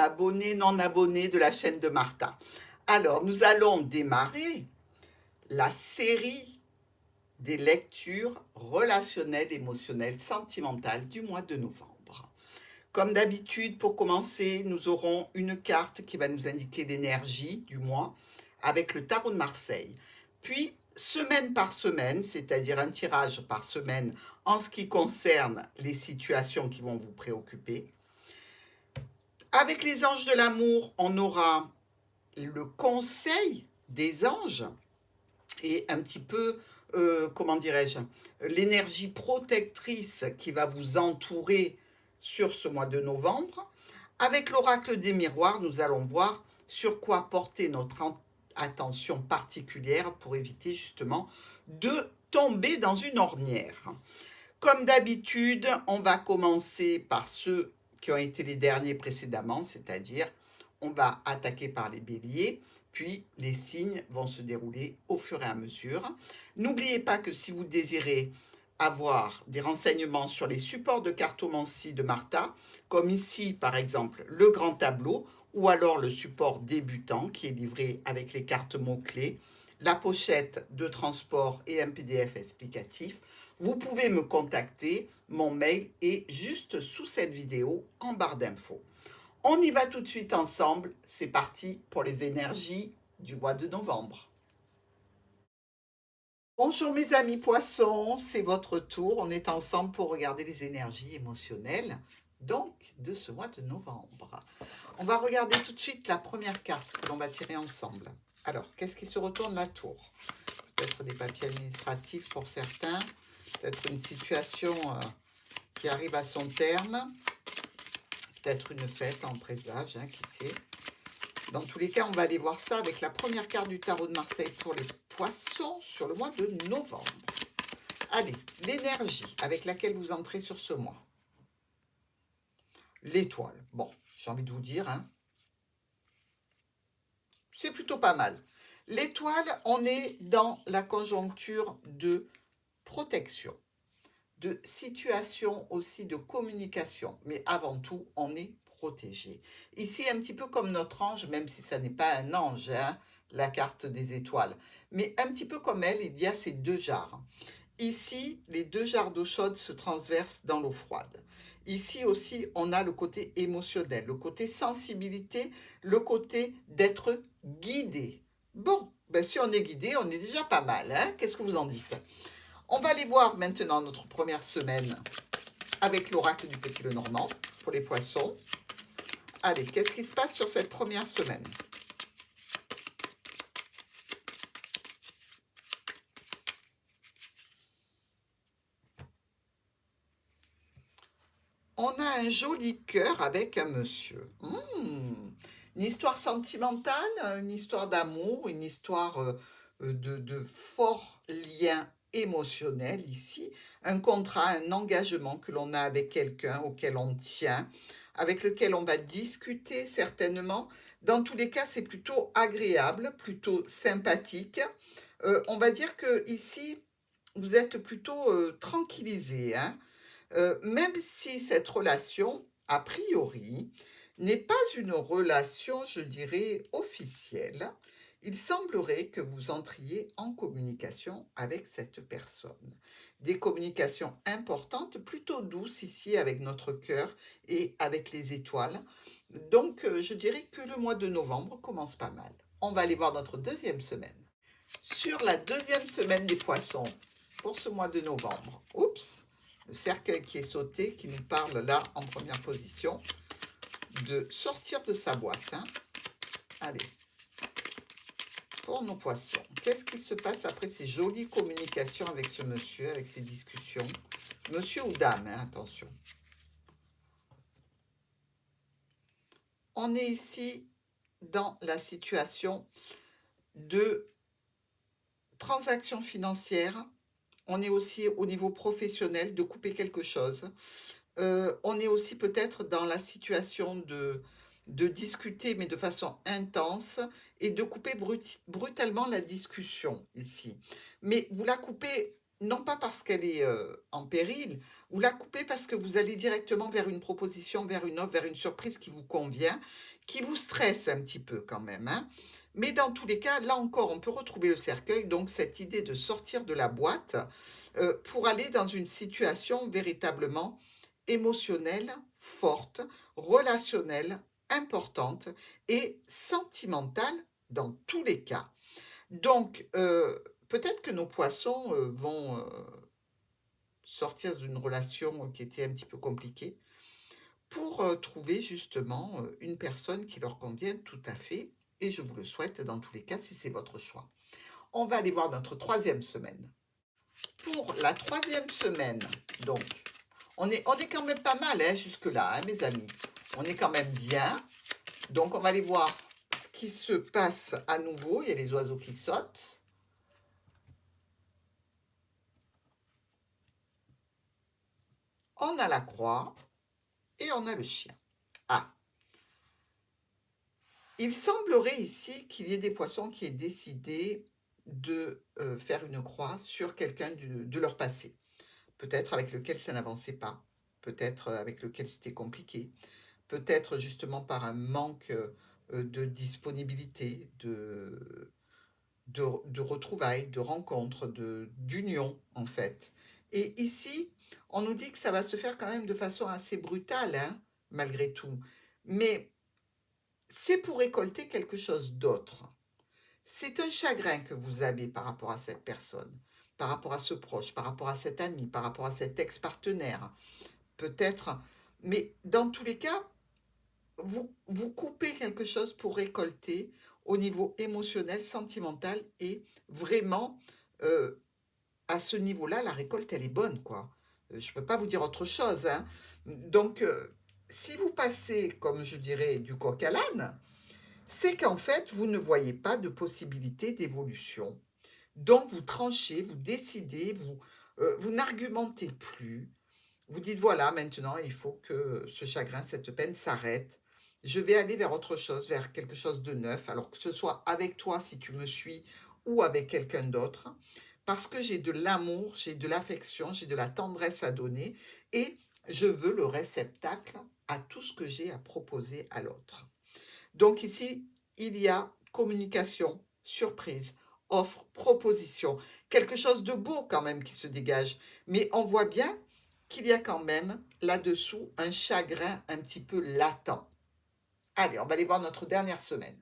abonnés, non abonnés de la chaîne de Martha. Alors, nous allons démarrer la série des lectures relationnelles, émotionnelles, sentimentales du mois de novembre. Comme d'habitude, pour commencer, nous aurons une carte qui va nous indiquer l'énergie du mois avec le tarot de Marseille. Puis, semaine par semaine, c'est-à-dire un tirage par semaine en ce qui concerne les situations qui vont vous préoccuper. Avec les anges de l'amour, on aura le conseil des anges et un petit peu, comment dirais-je, l'énergie protectrice qui va vous entourer sur ce mois de novembre. Avec l'oracle des miroirs, nous allons voir sur quoi porter notre attention particulière pour éviter justement de tomber dans une ornière. Comme d'habitude, on va commencer par ceux qui ont été les derniers précédemment, c'est-à-dire on va attaquer par les béliers, puis les signes vont se dérouler au fur et à mesure. N'oubliez pas que si vous désirez avoir des renseignements sur les supports de cartomancie de Martha, comme ici par exemple le grand tableau, ou alors le support débutant qui est livré avec les cartes mots-clés, la pochette de transport et un PDF explicatif, vous pouvez me contacter, mon mail est juste sous cette vidéo en barre d'infos. On y va tout de suite ensemble, c'est parti pour les énergies du mois de novembre. Bonjour mes amis poissons, c'est votre tour, on est ensemble pour regarder les énergies émotionnelles, donc de ce mois de novembre. On va regarder tout de suite la première carte que l'on va tirer ensemble. Alors, qu'est-ce qui se retourne? La tour. Peut-être des papiers administratifs pour certains, peut-être une situation qui arrive à son terme, peut-être une fête en présage, hein, qui sait. Dans tous les cas, on va aller voir ça avec la première carte du tarot de Marseille pour les poissons sur le mois de novembre. Allez, l'énergie avec laquelle vous entrez sur ce mois. L'étoile. Bon, j'ai envie de vous dire, hein, c'est plutôt pas mal. L'étoile, on est dans la conjoncture de protection, de situation aussi de communication, mais avant tout, on est protégé. Ici, un petit peu comme notre ange, même si ça n'est pas un ange, hein, la carte des étoiles, mais un petit peu comme elle, il y a ces deux jarres. Ici, les deux jarres d'eau chaude se transversent dans l'eau froide. Ici aussi, on a le côté émotionnel, le côté sensibilité, le côté d'être guidé. Bon, ben si on est guidé, on est déjà pas mal, hein? Qu'est-ce que vous en dites? On va aller voir maintenant notre première semaine avec l'oracle du Petit Lenormand pour les poissons. Allez, qu'est-ce qui se passe sur cette première semaine? On a un joli cœur avec un monsieur. Une histoire sentimentale, une histoire d'amour, une histoire de fort lien émotionnel ici. Un contrat, un engagement que l'on a avec quelqu'un auquel on tient, avec lequel on va discuter certainement. Dans tous les cas, c'est plutôt agréable, plutôt sympathique. On va dire que ici, vous êtes plutôt tranquillisé, hein. Même si cette relation, a priori, n'est pas une relation, je dirais, officielle, il semblerait que vous entriez en communication avec cette personne. Des communications importantes, plutôt douces ici avec notre cœur et avec les étoiles. Donc, je dirais que le mois de novembre commence pas mal. On va aller voir notre deuxième semaine. Sur la deuxième semaine des poissons, pour ce mois de novembre, oups, le cercueil qui est sauté, qui nous parle là en première position, de sortir de sa boîte. Hein. Allez, pour nos poissons, qu'est-ce qui se passe après ces jolies communications avec ce monsieur, avec ces discussions? Monsieur ou dame, hein, attention. On est ici dans la situation de transaction financière. On est aussi au niveau professionnel de couper quelque chose. On est aussi peut-être dans la situation de discuter, mais de façon intense, et de couper brutalement la discussion ici. Mais vous la coupez non pas parce qu'elle est en péril, vous la coupez parce que vous allez directement vers une proposition, vers une offre, vers une surprise qui vous convient, qui vous stresse un petit peu quand même, hein. Mais dans tous les cas, là encore, on peut retrouver le cercueil, donc cette idée de sortir de la boîte pour aller dans une situation véritablement émotionnelle, forte, relationnelle, importante et sentimentale dans tous les cas. Donc, peut-être que nos poissons vont sortir d'une relation qui était un petit peu compliquée pour trouver justement une personne qui leur convienne tout à fait. Et je vous le souhaite dans tous les cas si c'est votre choix. On va aller voir notre troisième semaine. Pour la troisième semaine, donc, on est quand même pas mal hein, jusque-là, hein, mes amis. On est quand même bien. Donc, on va aller voir ce qui se passe à nouveau. Il y a les oiseaux qui sautent. On a la croix et on a le chien. Ah, il semblerait ici qu'il y ait des poissons qui aient décidé de faire une croix sur quelqu'un de leur passé. Peut-être avec lequel ça n'avançait pas, peut-être avec lequel c'était compliqué, peut-être justement par un manque de disponibilité, de retrouvailles, de rencontres, d'union en fait. Et ici, on nous dit que ça va se faire quand même de façon assez brutale, hein, malgré tout. Mais c'est pour récolter quelque chose d'autre. C'est un chagrin que vous avez par rapport à cette personne, par rapport à ce proche, par rapport à cet ami, par rapport à cet ex-partenaire, peut-être. Mais dans tous les cas, vous coupez quelque chose pour récolter au niveau émotionnel, sentimental et vraiment, à ce niveau-là, la récolte, elle est bonne, quoi. Je ne peux pas vous dire autre chose, hein. Donc, si vous passez, comme je dirais, du coq à l'âne, c'est qu'en fait, vous ne voyez pas de possibilité d'évolution. Donc, vous tranchez, vous décidez, vous n'argumentez plus. Vous dites, voilà, maintenant, il faut que ce chagrin, cette peine s'arrête. Je vais aller vers autre chose, vers quelque chose de neuf, alors que ce soit avec toi, si tu me suis, ou avec quelqu'un d'autre, parce que j'ai de l'amour, j'ai de l'affection, j'ai de la tendresse à donner, et je veux le réceptacle à tout ce que j'ai à proposer à l'autre. Donc ici, il y a communication, surprise, offre, proposition, quelque chose de beau quand même qui se dégage. Mais on voit bien qu'il y a quand même là-dessous un chagrin un petit peu latent. Allez, on va aller voir notre dernière semaine.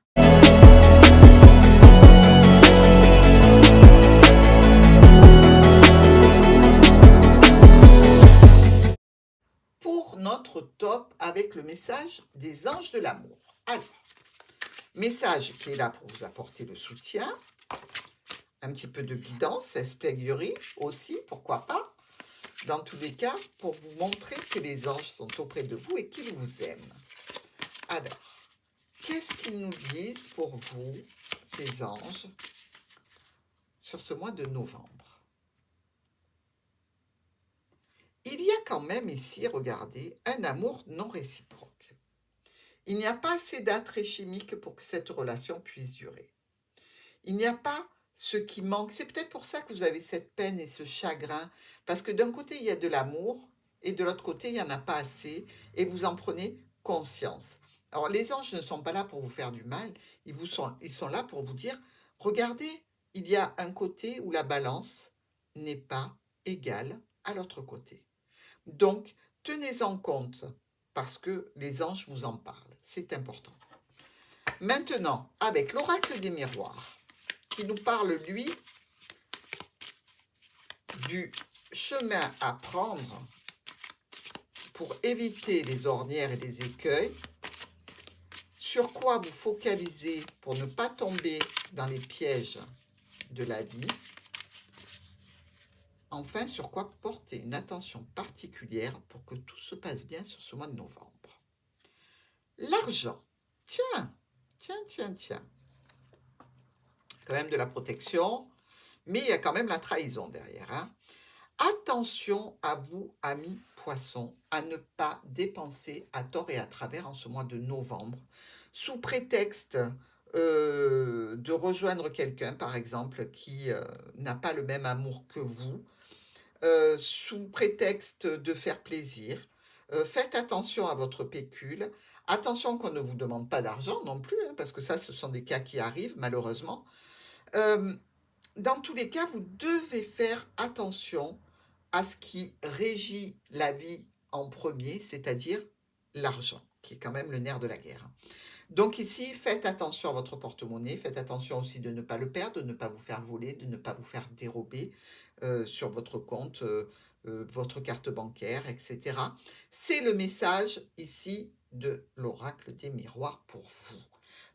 Pour notre top avec le message des anges de l'amour. Alors, message qui est là pour vous apporter le soutien, un petit peu de guidance, espièglerie aussi, pourquoi pas. Dans tous les cas, pour vous montrer que les anges sont auprès de vous et qu'ils vous aiment. Alors, qu'est-ce qu'ils nous disent pour vous, ces anges, sur ce mois de novembre? Il y a quand même ici, regardez, un amour non réciproque. Il n'y a pas assez d'attrait chimique pour que cette relation puisse durer. Il n'y a pas ce qui manque. C'est peut-être pour ça que vous avez cette peine et ce chagrin, parce que d'un côté, il y a de l'amour, et de l'autre côté, il n'y en a pas assez, et vous en prenez conscience. Alors, les anges ne sont pas là pour vous faire du mal, ils sont là pour vous dire, regardez, il y a un côté où la balance n'est pas égale à l'autre côté. Donc, tenez-en compte, parce que les anges vous en parlent, c'est important. Maintenant, avec l'oracle des miroirs, qui nous parle, lui, du chemin à prendre pour éviter les ornières et les écueils, sur quoi vous focaliser pour ne pas tomber dans les pièges de la vie, enfin, sur quoi porter une attention particulière pour que tout se passe bien sur ce mois de novembre. L'argent, tiens, quand même de la protection, mais il y a quand même la trahison derrière, hein. Attention à vous, amis poissons, à ne pas dépenser à tort et à travers en ce mois de novembre, sous prétexte de rejoindre quelqu'un, par exemple, qui n'a pas le même amour que vous. sous prétexte de faire plaisir. Faites attention à votre pécule. Attention qu'on ne vous demande pas d'argent non plus, hein, parce que ça, ce sont des cas qui arrivent malheureusement. Dans tous les cas, vous devez faire attention à ce qui régit la vie en premier, c'est-à-dire l'argent, qui est quand même le nerf de la guerre. Donc ici, faites attention à votre porte-monnaie, faites attention aussi de ne pas le perdre, de ne pas vous faire voler, de ne pas vous faire dérober sur votre compte, votre carte bancaire, etc. C'est le message ici de l'oracle des miroirs pour vous.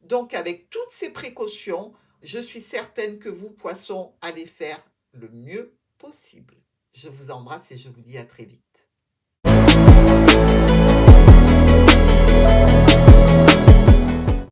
Donc avec toutes ces précautions, je suis certaine que vous, poissons, allez faire le mieux possible. Je vous embrasse et je vous dis à très vite.